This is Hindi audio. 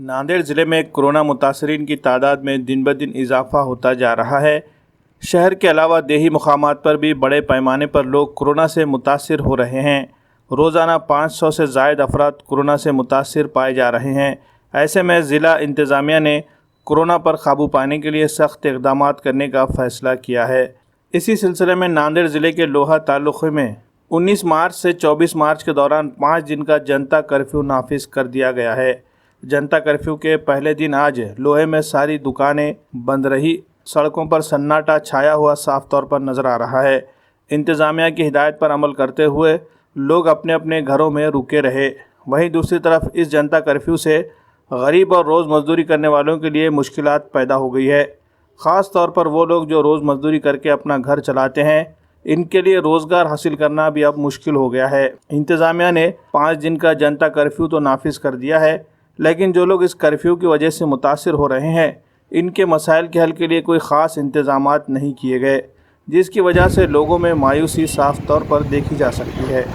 नांदेड़ ज़िले में कोरोना मुतासरीन की तादाद में दिन ब दिन इजाफा होता जा रहा है। शहर के अलावा देही मुकामात पर भी बड़े पैमाने पर लोग कोरोना से मुतासिर हो रहे हैं। रोज़ाना 500 से ज़ायद अफराद कोरोना से मुतासिर पाए जा रहे हैं। ऐसे में ज़िला इंतज़ामिया ने कोरोना पर काबू पाने के लिए सख्त इक़दामात करने का फ़ैसला किया है। इसी सिलसिले में नांदेड़ ज़िले के लोहा तालुक़े में 19 मार्च से 24 मार्च के दौरान 5 दिन का जनता कर्फ्यू नाफिज कर दिया गया है। जनता कर्फ्यू के पहले दिन आज लोहे में सारी दुकानें बंद रही। सड़कों पर सन्नाटा छाया हुआ साफ तौर पर नज़र आ रहा है। इंतज़ामिया की हिदायत पर अमल करते हुए लोग अपने अपने घरों में रुके रहे। वहीं दूसरी तरफ इस जनता कर्फ्यू से गरीब और रोज़ मजदूरी करने वालों के लिए मुश्किलात पैदा हो गई है। ख़ास तौर पर वो लोग जो रोज़ मजदूरी करके अपना घर चलाते हैं, इनके लिए रोज़गार हासिल करना भी अब मुश्किल हो गया है। इंतज़ामिया ने 5 दिन का जनता कर्फ्यू तो नाफिज कर दिया है, लेकिन जो लोग इस कर्फ्यू की वजह से मुतासिर हो रहे हैं, इनके मसाइल के हल के लिए कोई ख़ास इंतज़ामात नहीं किए गए, जिसकी वजह से लोगों में मायूसी साफ तौर पर देखी जा सकती है।